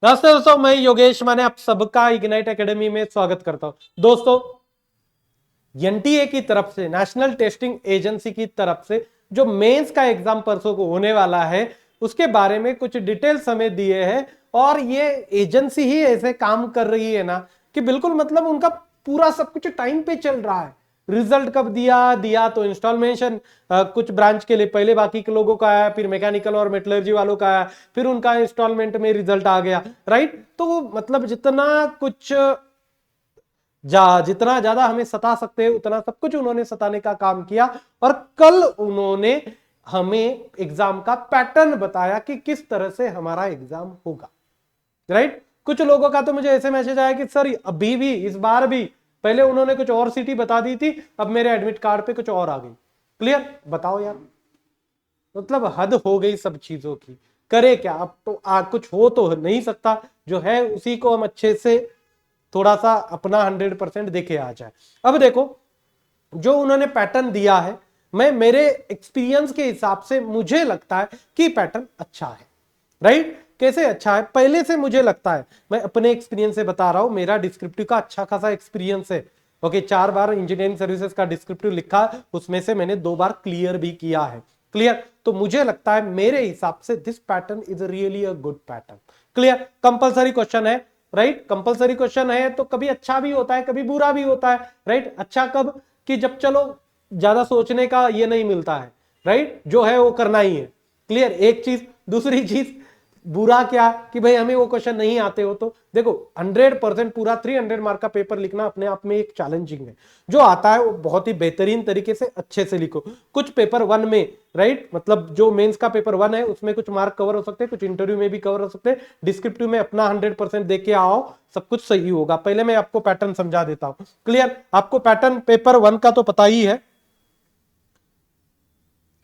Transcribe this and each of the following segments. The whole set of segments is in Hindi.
नमस्ते दोस्तों, मैं योगेश माने आप सबका इग्नाइट एकेडमी में स्वागत करता हूं। दोस्तों, एनटीए की तरफ से, नेशनल टेस्टिंग एजेंसी की तरफ से जो मेंस का एग्जाम परसों को होने वाला है, उसके बारे में कुछ डिटेल्स हमें दिए हैं। और ये एजेंसी ही ऐसे काम कर रही है ना कि बिल्कुल मतलब उनका पूरा सब कुछ टाइम पे चल रहा है। रिजल्ट कब दिया तो इंस्टॉलमेशन कुछ ब्रांच के लिए पहले बाकी के लोगों का आया, फिर मैकेनिकल और मेटलर्जी वालों का आया, फिर उनका इंस्टॉलमेंट में रिजल्ट आ गया, राइट। तो मतलब जितना ज्यादा हमें सता सकते हैं उतना सब कुछ उन्होंने सताने का काम किया। और कल उन्होंने हमें एग्जाम का पैटर्न बताया कि किस तरह से हमारा एग्जाम होगा, राइट। कुछ लोगों का तो मुझे ऐसे मैसेज आया कि सर अभी भी, इस बार भी, पहले उन्होंने कुछ और सिटी बता दी थी, अब मेरे एडमिट कार्ड पे कुछ और आ गई। क्लियर? बताओ यार, मतलब हद हो गई सब चीजों की। करे क्या? अब तो कुछ हो तो नहीं सकता, जो है उसी को हम अच्छे से थोड़ा सा अपना 100% देखे आ जाए। अब देखो, जो उन्होंने पैटर्न दिया है, मैं मेरे एक्सपीरियंस के हिसाब से मुझे लगता है कि पैटर्न अच्छा है, राइट। कैसे अच्छा है? पहले से मुझे लगता है, मैं अपने एक्सपीरियंस से बता रहा हूं, मेरा डिस्क्रिप्टिव का अच्छा खासा एक्सपीरियंस है। ओके, 4 बार इंजीनियरिंग सर्विसेज का डिस्क्रिप्टिव लिखा, उसमें से मैंने 2 बार क्लियर भी किया है। क्लियर? तो मुझे लगता है मेरे हिसाब से this pattern is really a good pattern. Clear? Compulsory question है, राइट। कंपलसरी क्वेश्चन है तो कभी अच्छा भी होता है, कभी बुरा भी होता है, राइट। अच्छा कब? कि जब चलो ज्यादा सोचने का ये नहीं मिलता है, राइट, जो है वो करना ही है। क्लियर? एक चीज। दूसरी चीज बुरा क्या कि भाई हमें वो क्वेश्चन नहीं आते हो तो देखो, 100% पूरा 300 मार्क का पेपर लिखना अपने आप में एक चैलेंजिंग है। जो आता है वो बहुत ही बेहतरीन तरीके से अच्छे से लिखो। कुछ पेपर 1 में, राइट, मतलब जो मेंस का पेपर 1 है उसमें कुछ मार्क कवर हो सकते हैं, कुछ इंटरव्यू में भी कवर हो सकते हैं। डिस्क्रिप्टिव में अपना 100% दे के आओ, सब कुछ सही होगा। पहले मैं आपको पैटर्न समझा देता हूं। क्लियर? आपको पैटर्न पेपर 1 का तो पता ही है।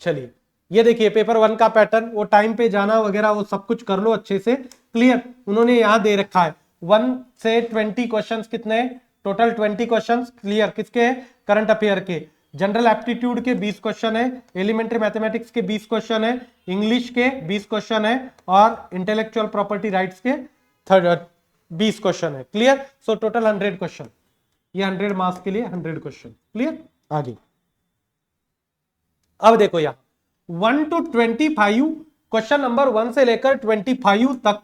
चलिए, ये देखिए पेपर 1 का पैटर्न, वो टाइम पे जाना वगैरह वो सब कुछ कर लो अच्छे से। क्लियर? उन्होंने यहां दे रखा है 1 से 20 क्वेश्चंस, कितने टोटल? 20 क्वेश्चंस। क्लियर? किसके? करंट अफेयर के। जनरल एप्टीट्यूड के 20 क्वेश्चन है, एलिमेंट्री मैथमेटिक्स के 20 क्वेश्चन है, इंग्लिश के 20 क्वेश्चन है, और इंटेलेक्चुअल प्रॉपर्टी राइट्स के 20 क्वेश्चन है। क्लियर? So total 100 question. ये 100 मार्क्स के लिए 100 क्वेश्चन। क्लियर? आगे अब देखो यहां 1 to 25, क्वेश्चन नंबर 1 से लेकर 25 तक,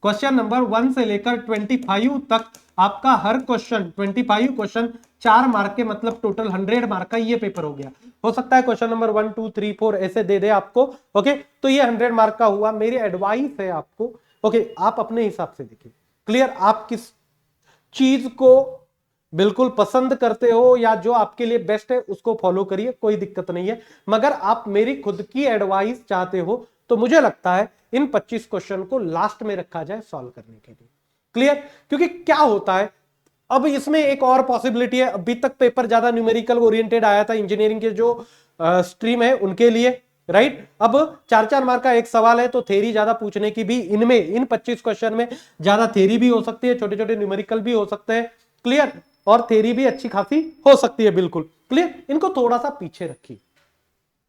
क्वेश्चन नंबर 1 से लेकर 25 तक आपका हर क्वेश्चन 25 क्वेश्चन 4 मार्क के, मतलब टोटल 100 मार्क का ये पेपर हो गया। हो सकता है क्वेश्चन नंबर 1 2 3 4 ऐसे दे दे आपको। ओके, तो ये 100 मार्क का हुआ। मेरी एडवाइस है आपको, ओके, आप अपने हिसाब से देखिए। क्लियर? आप किस चीज को बिल्कुल पसंद करते हो या जो आपके लिए बेस्ट है उसको फॉलो करिए, कोई दिक्कत नहीं है। मगर आप मेरी खुद की एडवाइस चाहते हो तो मुझे लगता है इन 25 क्वेश्चन को लास्ट में रखा जाए सॉल्व करने के लिए। क्लियर? क्योंकि क्या होता है, अब इसमें एक और पॉसिबिलिटी है। अभी तक पेपर ज्यादा न्यूमेरिकल ओरिएंटेड आया था इंजीनियरिंग के जो स्ट्रीम है उनके लिए, राइट। अब 4-4 मार्क का एक सवाल है तो थ्योरी ज्यादा पूछने की भी इनमें, इन 25 क्वेश्चन में ज्यादा थ्योरी भी हो सकती है, छोटे छोटे न्यूमेरिकल भी हो सकते हैं। क्लियर? और थ्योरी भी अच्छी खासी हो सकती है, बिल्कुल। क्लियर? इनको थोड़ा सा पीछे रखिए।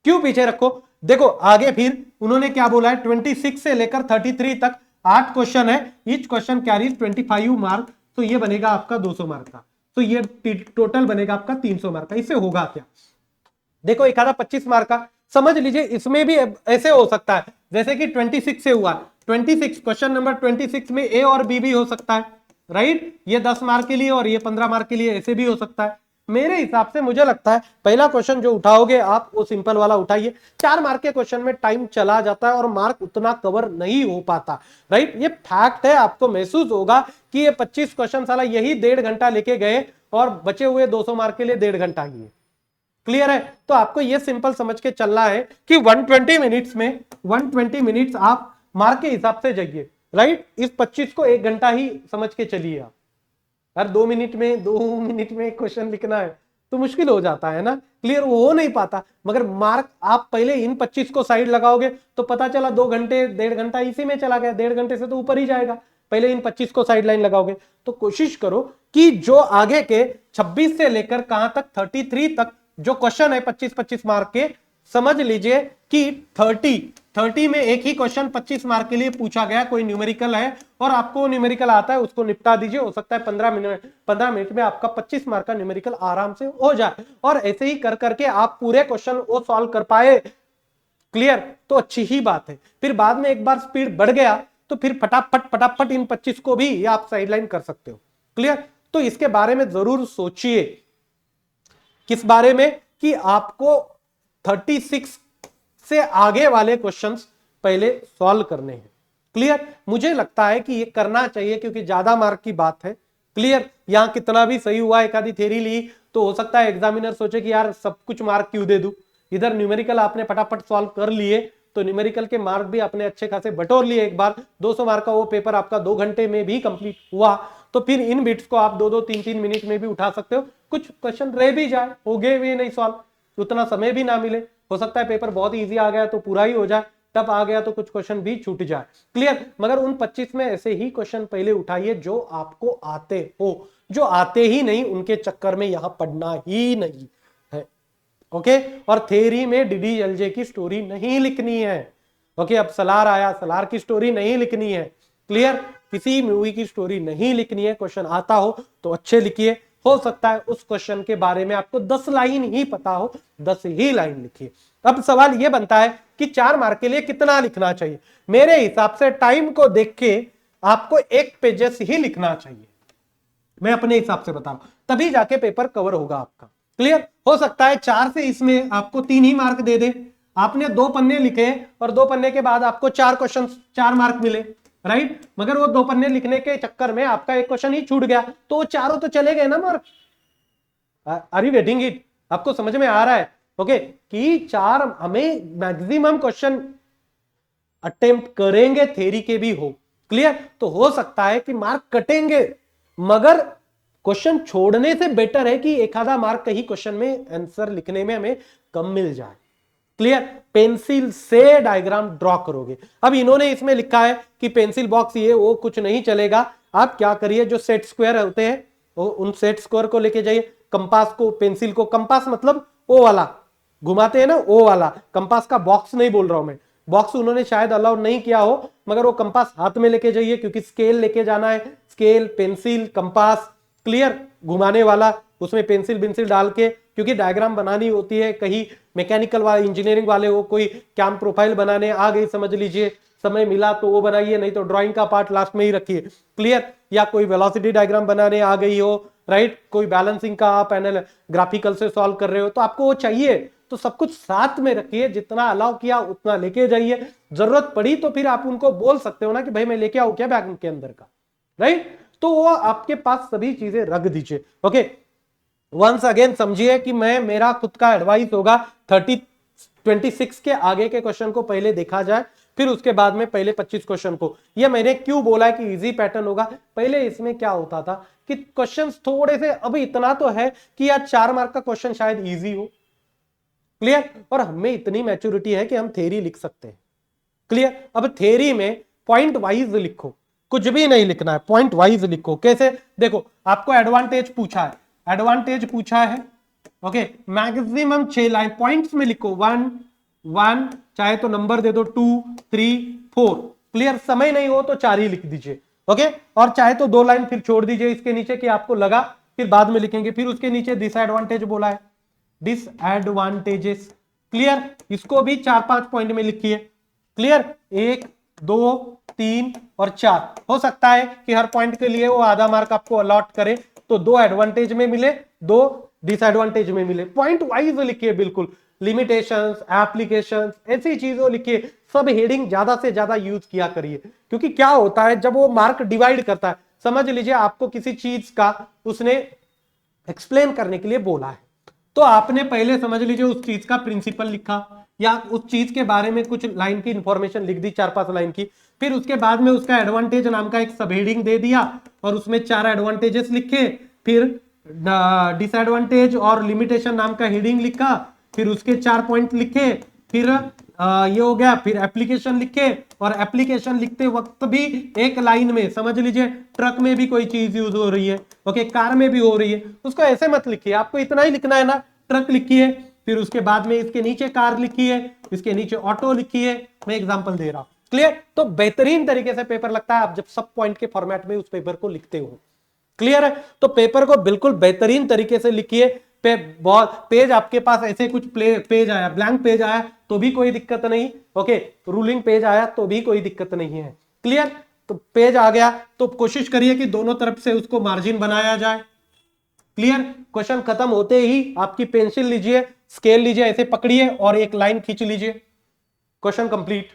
क्यों पीछे रखो? देखो आगे फिर उन्होंने क्या बोला है, 26 से लेकर 33 तक 8 क्वेश्चन है, ईच क्वेश्चन कैरीज 25 मार्क, तो ये बनेगा आपका 200 मार्क का। तो ये टोटल बनेगा आपका 300 मार्क का। इससे होगा क्या? देखो, एक आधा 25 मार्क का समझ लीजिए, इसमें भी ऐसे हो सकता है जैसे कि 26 से हुआ। 26 क्वेश्चन नंबर 26 में ए और बी भी हो सकता है, राइट। ये 10 मार्क के लिए और ये 15 मार्क के लिए, ऐसे भी हो सकता है। मेरे हिसाब से मुझे लगता है पहला क्वेश्चन जो उठाओगे आप वो सिंपल वाला उठाइए। 4 मार्क के क्वेश्चन में टाइम चला जाता है और मार्क उतना कवर नहीं हो पाता, राइट। ये फैक्ट है, आपको महसूस होगा कि ये 25 क्वेश्चन साला यही 1.5 घंटा लेके गए और बचे हुए 200 मार्क के लिए 1.5 घंटा ही है। क्लियर है? तो आपको ये सिंपल समझ के चलना है कि 120 मिनट्स में 120 मिनट्स आप मार्क के हिसाब से जाइए, राइट। इस 25 को 1 घंटा ही समझ के चलिए आप। हर 2 मिनट में 2 मिनट में क्वेश्चन लिखना है तो मुश्किल हो जाता है ना। क्लियर? वो हो नहीं पाता। मगर मार्क आप पहले इन 25 को साइड लगाओगे तो पता चला 2 घंटे 1.5 घंटा इसी में चला गया, 1.5 घंटे से तो ऊपर ही जाएगा। पहले इन 25 को साइड लाइन लगाओगे तो कोशिश करो कि जो आगे के 26 से लेकर कहां तक 33 तक जो क्वेश्चन है 25-25 मार्क के, समझ लीजिए कि 30 30 में एक ही क्वेश्चन 25 मार्क के लिए पूछा गया, कोई न्यूमेरिकल है और आपको न्यूमेरिकल आता है, उसको निपटा दीजिए, हो सकता है 15 मिनट में आपका 25 मार्क का न्यूमेरिकल आराम से हो जाए। और ऐसे ही कर करके आप पूरे क्वेश्चन वो सॉल्व कर पाए, क्लियर, तो अच्छी ही बात है। फिर बाद में एक बार स्पीड बढ़ गया तो फिर फटाफट फटाफट इन 25 को भी आप साइडलाइन कर सकते हो, क्लियर। तो इसके बारे में जरूर सोचिए, किस बारे में, कि आपको 36 से आगे वाले क्वेश्चंस पहले सॉल्व करने हैं, क्लियर। मुझे लगता है कि ये करना चाहिए क्योंकि ज्यादा मार्क की बात है, क्लियर। यहां कितना भी सही हुआ, एक आधी थ्योरी ली तो हो सकता है एग्जामिनर सोचे कि यार सब कुछ मार्क क्यों दे दूं। इधर न्यूमेरिकल आपने फटाफट सॉल्व कर लिए तो न्यूमेरिकल के मार्क भी आपने अच्छे खासे बटोर लिए, एक बार 200 मार्क का वो पेपर आपका 2 घंटे में भी कंप्लीट हुआ। तो फिर इन बिट्स को आप 2-2, 3-3 मिनट में भी उठा सकते हो। कुछ क्वेश्चन रह भी जाए, हो गए भी नहीं सॉल्व, उतना समय भी ना मिले, हो सकता है पेपर बहुत इजी आ गया तो पूरा ही हो जाए, टफ आ गया तो कुछ क्वेश्चन भी छूट जाए, क्लियर। मगर उन 25 में ऐसे ही क्वेश्चन पहले उठाइए जो आपको आते हो, जो आते ही नहीं उनके चक्कर में यहां पढ़ना ही नहीं है, ओके। और थ्योरी में डीडीएलजे की स्टोरी नहीं लिखनी है, ओके। अब सलार आया, सलार की स्टोरी नहीं लिखनी है, क्लियर। किसी मूवी की स्टोरी नहीं लिखनी है, क्वेश्चन आता हो तो अच्छे लिखिए। हो सकता है उस क्वेश्चन के बारे में आपको 10 लाइन ही पता हो, 10 ही लाइन लिखिए। अब सवाल यह बनता है कि 4 मार्क के लिए कितना लिखना चाहिए। मेरे हिसाब से टाइम को देख के आपको 1 पेजेस ही लिखना चाहिए, मैं अपने हिसाब से बता रहा हूं, तभी जाके पेपर कवर होगा आपका, क्लियर। हो सकता है 4 से इसमें आपको 3 ही मार्क दे दे, आपने 2 पन्ने लिखे और 2 पन्ने के बाद आपको 4 क्वेश्चन 4 मार्क मिले, राइट। मगर वो 2 पन्ने लिखने के चक्कर में आपका एक क्वेश्चन ही छूट गया तो वो चारों तो चले गए ना mark. Are you getting it? आपको समझ में आ रहा है, ओके, कि 4 हमें मैक्सिमम क्वेश्चन अटेम्प्ट करेंगे, थ्योरी के भी हो, क्लियर। तो हो सकता है कि मार्क कटेंगे, मगर क्वेश्चन छोड़ने से बेटर है कि एक आधा मार्क कहीं क्वेश्चन में आंसर लिखने में हमें कम मिल जाए, क्लियर। पेंसिल से डायग्राम ड्रॉ करोगे। अब इन्होंने इसमें लिखा है कि पेंसिल बॉक्स ये वो कुछ नहीं चलेगा, आप क्या करिए, जो सेट स्क्वायर होते हैं वो उन सेट स्क्वायर को लेके जाइए, कंपास को, पेंसिल को, कंपास मतलब वो वाला घुमाते हैं ना, वो वाला कंपास का बॉक्स नहीं बोल रहा हूं मैं, बॉक्स उन्होंने शायद अलाउ नहीं किया हो, मगर वो कंपास हाथ में लेके जाइए क्योंकि स्केल लेके जाना है, स्केल, पेंसिल, कंपास, क्लियर, घुमाने वाला, उसमें पेंसिल बिंसिल डाल के, क्योंकि डायग्राम बनानी होती है, कहीं मैकेनिकल वाले, इंजीनियरिंग वाले हो, कोई कैम प्रोफाइल बनाने आ गई, समझ लीजिए, समय मिला तो वो बनाइए, नहीं तो ड्राइंग का पार्ट लास्ट में ही रखिए, क्लियर। या कोई वेलोसिटी डायग्राम बनाने आ गई हो, राइट, कोई बैलेंसिंग का आप पैनल ग्राफिकल से सॉल्व कर रहे हो तो आपको वो चाहिए, तो सब कुछ साथ में रखिए, जितना अलाउ किया उतना लेके जाइए, जरूरत पड़ी तो फिर आप उनको बोल सकते हो ना कि भाई मैं लेके आऊं क्या बैग के अंदर का, राइट। तो वो आपके पास सभी चीजें रख दीजिए, ओके। वंस अगेन समझिए कि मेरा खुद का एडवाइस होगा 26 के आगे के क्वेश्चन को पहले देखा जाए, फिर उसके बाद में पहले 25 क्वेश्चन को। ये मैंने क्यों बोला है कि इजी पैटर्न होगा, पहले इसमें क्या होता था कि क्वेश्चंस थोड़े से, अभी इतना तो है कि यार 4 मार्क का क्वेश्चन शायद इजी हो, क्लियर, और हमें इतनी मैच्योरिटी है कि हम थ्योरी लिख सकते हैं, क्लियर। अब थ्योरी में पॉइंट वाइज लिखो, कुछ भी नहीं लिखना है, पॉइंट वाइज लिखो। कैसे? देखो, आपको एडवांटेज पूछा है, एडवांटेज पूछा है, ओके, मैक्सिमम 6 लाइन पॉइंट्स में लिखो, 1 1, चाहे तो नंबर दे दो 2 3 4, क्लियर। समय नहीं हो तो 4 ही लिख दीजिए, ओके। और चाहे तो 2 लाइन फिर छोड़ दीजिए इसके नीचे कि आपको लगा, फिर बाद में लिखेंगे। फिर उसके नीचे डिसएडवांटेज बोला है, डिसएडवांटेजेस, क्लियर, इसको भी 4-5 पॉइंट में लिखिए, क्लियर। 1 2 3 और 4, हो सकता है कि हर पॉइंट के लिए वो आधा मार्क आपको अलॉट करे, तो 2 एडवांटेज में मिले, 2 डिसएडवांटेज में मिले, पॉइंट वाइज लिखिए, बिल्कुल। लिमिटेशंस, एप्लीकेशंस, ऐसी चीजों लिखिए, सब हेडिंग ज्यादा से ज्यादा यूज किया करिए, क्योंकि क्या होता है जब वो मार्क डिवाइड करता है, समझ लीजिए आपको किसी चीज का उसने एक्सप्लेन करने के लिए बोला है, तो आपने पहले समझ लीजिए उस चीज का प्रिंसिपल लिखा, या उस चीज के बारे में कुछ लाइन की इंफॉर्मेशन लिख दी, 4-5 लाइन की, फिर उसके बाद में उसका एडवांटेज नाम का एक सब हेडिंग दे दिया और उसमें 4 एडवांटेजेस लिखे, फिर डिसएडवांटेज और लिमिटेशन नाम का हेडिंग लिखा, फिर उसके 4 पॉइंट लिखे, फिर ये हो गया, फिर एप्लीकेशन लिखे, और एप्लीकेशन लिखते वक्त भी एक लाइन में समझ लीजिए ट्रक में भी कोई चीज यूज हो रही है, ओके, कार में भी हो रही है, उसको ऐसे मत लिखिए, आपको इतना ही लिखना है ना, ट्रक लिखिए, फिर उसके बाद में इसके नीचे कार लिखी है, इसके नीचे ऑटो लिखी है। मैं एग्जांपल दे रहा हूं, क्लियर। तो बेहतरीन तरीके से पेपर लगता है आप जब सब पॉइंट के फॉर्मेट में उस पेपर को लिखते हो, क्लियर है। तो पेपर को बिल्कुल बेहतरीन तरीके से लिखिए। बहुत पेज आपके पास ऐसे कुछ पेज आया, ब्लैंक पेज आया तो भी कोई दिक्कत नहीं, ओके, रूलिंग पेज आया तो भी कोई दिक्कत नहीं है, क्लियर। तो पेज आ गया तो कोशिश करिए कि दोनों तरफ से उसको मार्जिन बनाया जाए, क्लियर। क्वेश्चन खत्म होते ही आपकी पेंसिल लीजिए, स्केल लीजिए, ऐसे पकड़िए और एक लाइन खींच लीजिए, question complete.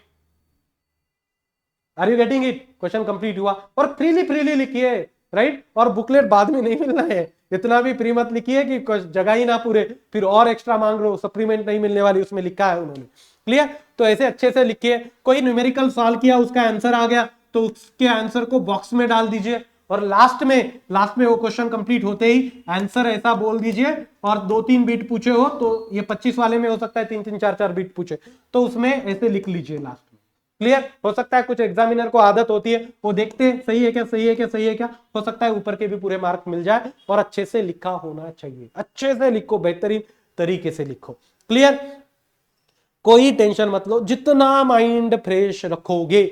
Are you getting it? Question complete हुआ। और फ्रीली फ्रीली लिखिए, राइट। और बुकलेट बाद में नहीं मिलना है, इतना भी फ्री मत लिखिए कि जगह ही ना पूरे, फिर और एक्स्ट्रा मांग रहे हो, सप्लीमेंट नहीं मिलने वाली, उसमें लिखा है उन्होंने, क्लियर। तो ऐसे अच्छे से लिखिए। कोई न्यूमेरिकल सॉल्व किया, उसका आंसर आ गया तो उसके आंसर को बॉक्स में डाल दीजिए और लास्ट में वो क्वेश्चन कंप्लीट होते ही आंसर ऐसा बोल दीजिए। और 2-3 बीट पूछे हो तो ये 25 वाले में हो सकता है 3-3 4-4 बीट पूछे तो उसमें ऐसे लिख लीजिए लास्ट में, क्लियर। हो सकता है कुछ एग्जामिनर को आदत होती है, वो देखते हैं सही है क्या, सही है क्या, सही है क्या, हो सकता है ऊपर के भी पूरे मार्क मिल जाए। और अच्छे से लिखा होना चाहिए, अच्छे से लिखो, बेहतरीन तरीके से लिखो, क्लियर। कोई टेंशन मत लो, जितना माइंड फ्रेश रखोगे,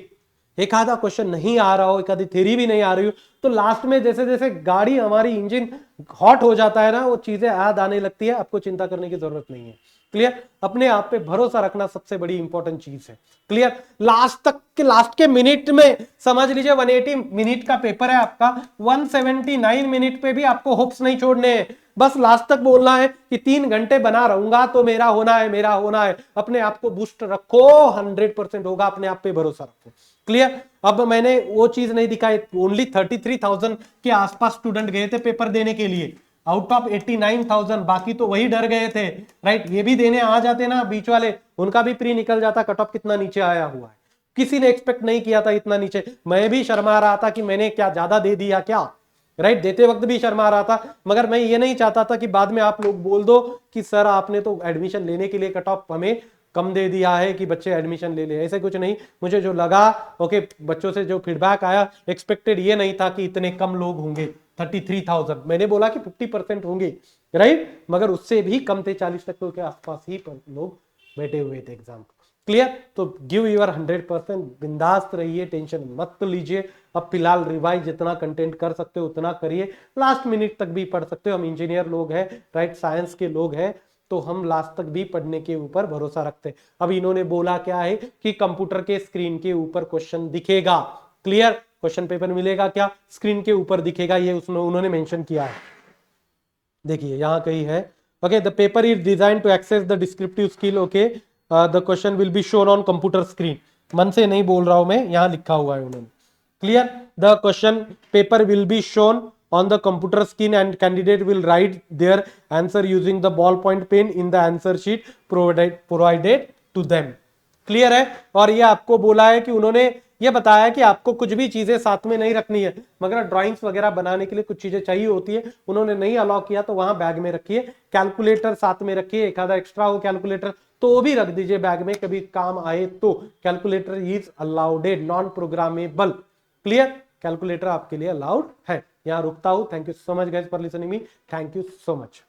एक आधा क्वेश्चन नहीं आ रहा हो, एक आधी थ्योरी भी नहीं आ रही हो, तो लास्ट में जैसे जैसे गाड़ी हमारी इंजन हॉट हो जाता है ना, वो चीजें याद आने लगती है, आपको चिंता करने की जरूरत नहीं है, क्लियर। अपने आप पे भरोसा रखना सबसे बड़ी इंपॉर्टेंट चीज है, क्लियर। लास्ट के मिनट में समझ लीजिए 180 मिनट का पेपर है आपका, 179 मिनट पे भी आपको होप्स नहीं छोड़ने हैं, बस लास्ट तक बोलना है कि 3 घंटे बना रहूंगा तो मेरा होना है, मेरा होना है। अपने आप को बूस्ट रखो, 100% होगा, अपने आप पे भरोसा रखो, क्लियर। अब मैंने वो चीज नहीं दिखाई, ओनली 33,000 के आसपास स्टूडेंट गए थे पेपर देने के लिए आउट ऑफ 89,000, बाकी तो वही डर गए थे, राइट। ये भी देने आ जाते ना बीच वाले, उनका भी प्री निकल जाता। कट ऑफ कितना नीचे आया हुआ है, किसी ने एक्सपेक्ट नहीं किया था इतना नीचे। मैं भी शर्मा रहा था कि मैंने क्या ज्यादा दे दिया क्या, राइट। देते वक्त भी शर्मा रहा था, मगर मैं ये नहीं चाहता था कि बाद में आप लोग बोल दो कि सर आपने तो एडमिशन लेने के लिए कट ऑफ हमें कम दे दिया है कि बच्चे एडमिशन ले ले, ऐसे कुछ नहीं। मुझे जो लगा, ओके, बच्चों से जो फीडबैक आया, एक्सपेक्टेड ये नहीं था कि इतने कम लोग होंगे, 33,000। मैंने बोला कि 50% होंगे, राइट, मगर उससे भी कम थे, 40% के आसपास ही लोग बैठे हुए थे एग्जाम, क्लियर। तो गिव योर 100%, बिंदास्त रहिए, टेंशन मत लीजिए। अब फिलहाल रिवाइज जितना कंटेंट कर सकते हो उतना करिए, लास्ट मिनट तक भी पढ़ सकते हो। हम इंजीनियर लोग हैं, राइट, साइंस के लोग हैं, तो हम लास्ट तक भी पढ़ने के ऊपर भरोसा रखते हैं। अब इन्होंने बोला क्या है कि कंप्यूटर के स्क्रीन के ऊपर क्वेश्चन दिखेगा, क्लियर। क्वेश्चन पेपर मिलेगा क्या, स्क्रीन के ऊपर दिखेगा, ये उन्होंने मेंशन किया है, देखिए यहां कहीं है, okay. The paper is design to access the descriptive skill, okay. The question will be shown on computer screen, मन से नहीं बोल रहा हूं मैं, यहां लिखा हुआ है उन्होंने, clear. The question paper will be shown on the computer screen and candidate will write their answer using the ballpoint pen in the answer sheet provided to them, clear है। और ये आपको बोला है कि उन्होंने ये बताया कि आपको कुछ भी चीजें साथ में नहीं रखनी है, मगर ड्राइंग्स वगैरह बनाने के लिए कुछ चीजें चाहिए होती है, उन्होंने नहीं अलाउ किया तो वहां बैग में रखिए। कैलकुलेटर साथ में रखिए, एक आधा एक्स्ट्रा हो कैलकुलेटर तो वो भी रख दीजिए बैग में, कभी काम आए तो। Calculator is allowed, non programmable, clear. Calculator आपके लिए अलाउड है। यहां रुकता हूं। Thank you so much guys for listening me, thank you so much.